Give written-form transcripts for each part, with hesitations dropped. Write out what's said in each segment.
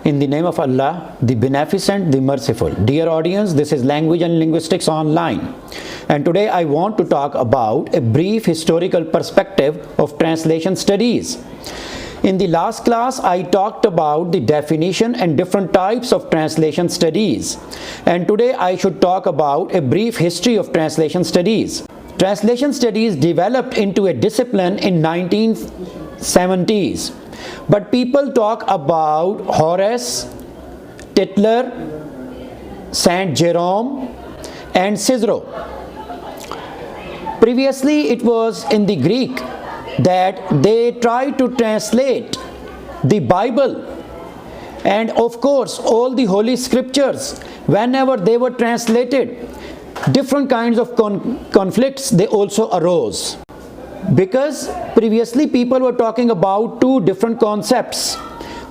In the name of Allah, the Beneficent, the Merciful. Dear audience, this is Language and Linguistics Online. And today I want to talk about a brief historical perspective of translation studies. In the last class, I talked about the definition and different types of translation studies. And today I should talk about a brief history of translation studies. Translation studies developed into a discipline in 1970s. But people talk about Horace, Tytler, Saint Jerome, and Cicero. Previously, it was in the Greek that they tried to translate the Bible, and of course all the holy scriptures. Whenever they were translated, different kinds of conflicts they also arose, because previously people were talking about two different concepts.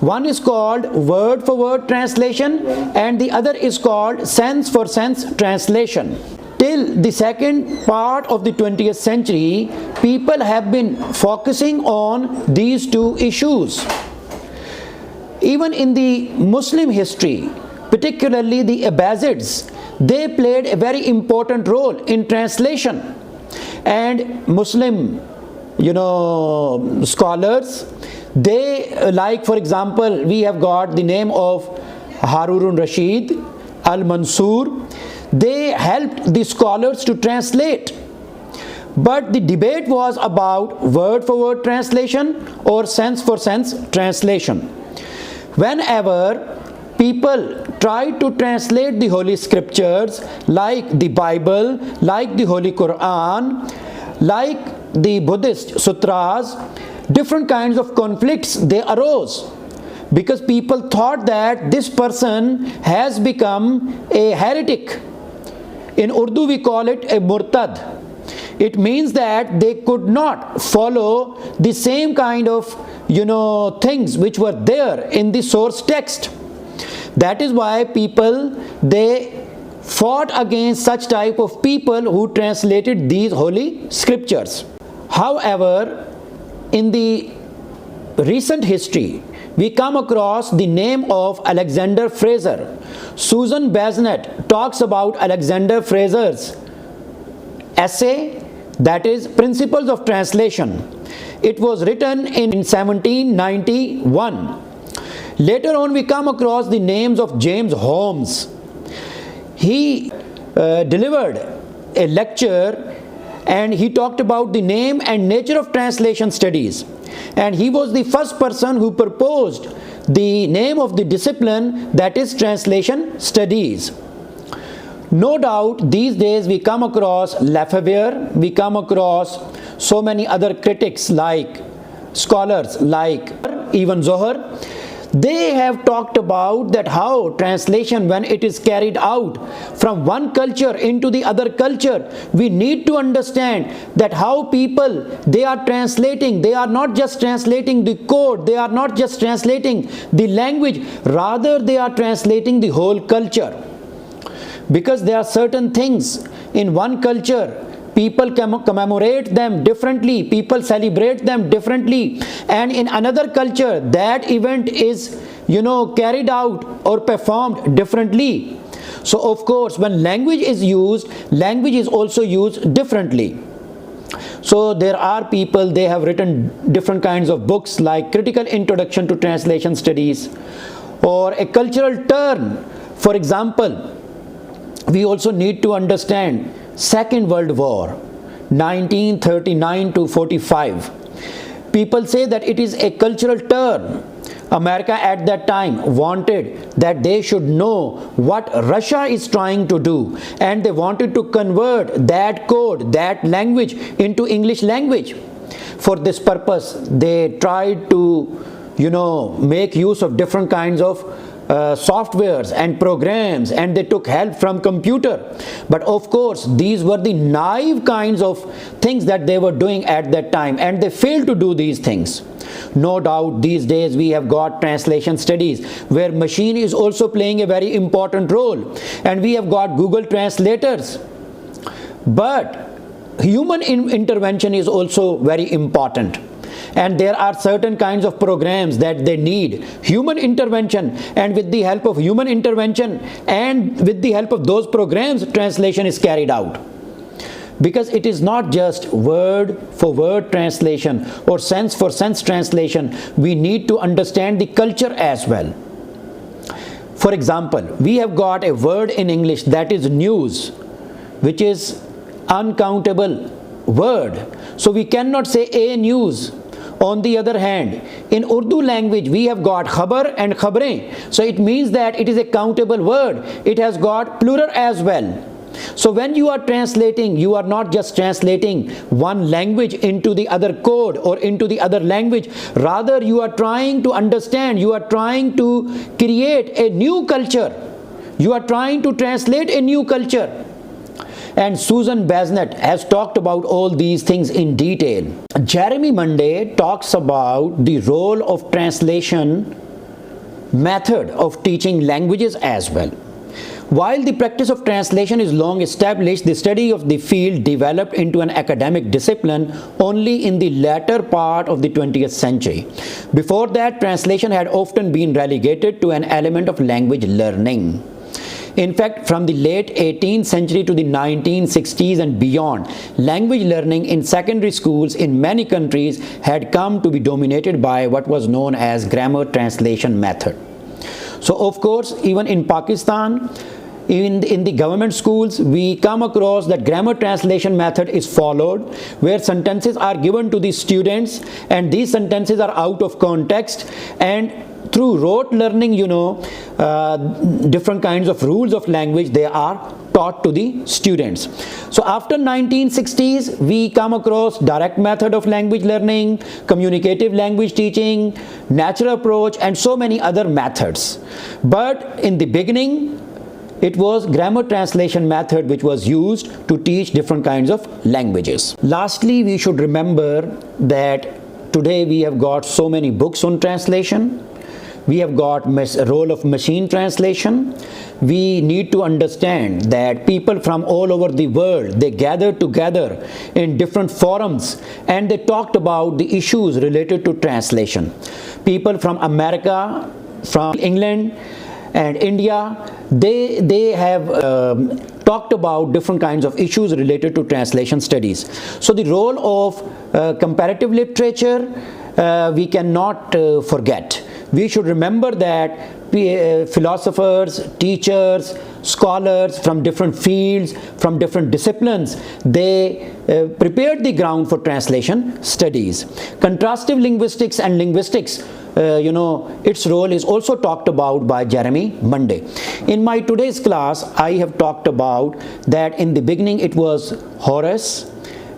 One is called word for word translation and the other is called sense for sense translation. Till the second part of the 20th century, people have been focusing on these two issues. Even in the Muslim history, particularly the Abbasids, they played a very important role in translation. And Muslim, scholars, they, like for example, we have got the name of Harun Rashid, Al-Mansur. They helped the scholars to translate. But the debate was about word for word translation or sense for sense translation. Whenever people tried to translate the holy scriptures like the Bible, like the Holy Quran, like the Buddhist sutras, different kinds of conflicts they arose, because people thought that this person has become a heretic. In Urdu we call it a murtad. It means that they could not follow the same kind of things which were there in the source text. That is why people, they fought against such type of people who translated these holy scriptures. However, in the recent history, we come across the name of Alexander Fraser. Susan Basnett talks about Alexander Fraser's essay, that is Principles of Translation. It was written in 1791. Later on, we come across the names of James Holmes. He delivered a lecture and he talked about the name and nature of translation studies. And he was the first person who proposed the name of the discipline, that is translation studies. No doubt these days we come across Lefebvre, we come across so many other critics like scholars like even Zohar. They have talked about that how translation, when it is carried out from one culture into the other culture, we need to understand that how people, they are translating, they are not just translating the code, they are not just translating the language, rather they are translating the whole culture. Because there are certain things in one culture, people commemorate them differently, people celebrate them differently, and in another culture that event is carried out or performed differently. So of course when language is used, language is also used differently. So there are people, they have written different kinds of books like Critical Introduction to Translation Studies or a cultural turn. For example, we also need to understand Second World War, 1939 to 45. People say that it is a cultural turn. America at that time wanted that they should know what Russia is trying to do, and they wanted to convert that code, that language into English language. For this purpose, they tried to make use of different kinds of softwares and programs, and they took help from computer. But of course these were the naive kinds of things that they were doing at that time, and they failed to do these things. No doubt these days we have got translation studies where machine is also playing a very important role, and we have got Google translators. But human intervention is also very important. and there are certain kinds of programs that they need human intervention, and with the help of human intervention and with the help of those programs, translation is carried out. Because it is not just word for word translation or sense for sense translation, we need to understand the culture as well. For example, we have got a word in English that is news, which is uncountable word. So we cannot say a news. On the other hand, in Urdu language, we have got khabar and khabrein. So it means that it is a countable word. It has got plural as well. So when you are translating, you are not just translating one language into the other code or into the other language. Rather, you are trying to understand, you are trying to create a new culture. You are trying to translate a new culture. And Susan Basnett has talked about all these things in detail. Jeremy Monday talks about the role of translation method of teaching languages as well. While the practice of translation is long established, the study of the field developed into an academic discipline only in the latter part of the 20th century. Before that, translation had often been relegated to an element of language learning. In fact, from the late 18th century to the 1960s and beyond, language learning in secondary schools in many countries had come to be dominated by what was known as grammar translation method. So of course, even in Pakistan, in the government schools, we come across that grammar translation method is followed, where sentences are given to the students and these sentences are out of context, and through rote learning, different kinds of rules of language, they are taught to the students. So after 1960s, we come across direct method of language learning, communicative language teaching, natural approach, and so many other methods. But in the beginning, it was grammar translation method which was used to teach different kinds of languages. Lastly, we should remember that today we have got so many books on translation. We have got role of machine translation. We need to understand that people from all over the world, they gathered together in different forums and they talked about the issues related to translation. People from America, from England and India, they have talked about different kinds of issues related to translation studies. So the role of comparative literature we cannot forget. We should remember that philosophers, teachers, scholars from different fields, from different disciplines, they prepared the ground for translation studies. Contrastive linguistics and linguistics, its role is also talked about by Jeremy Monday. In my today's class, I have talked about that in the beginning it was Horace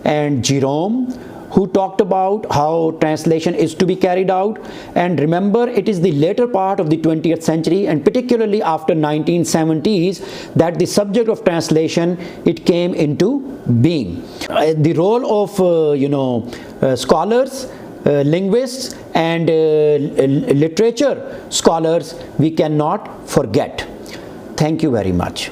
and Jerome who talked about how translation is to be carried out. And remember, it is the later part of the 20th century and particularly after 1970s that the subject of translation, it came into being. The role of scholars, linguists and literature scholars, we cannot forget. Thank you very much.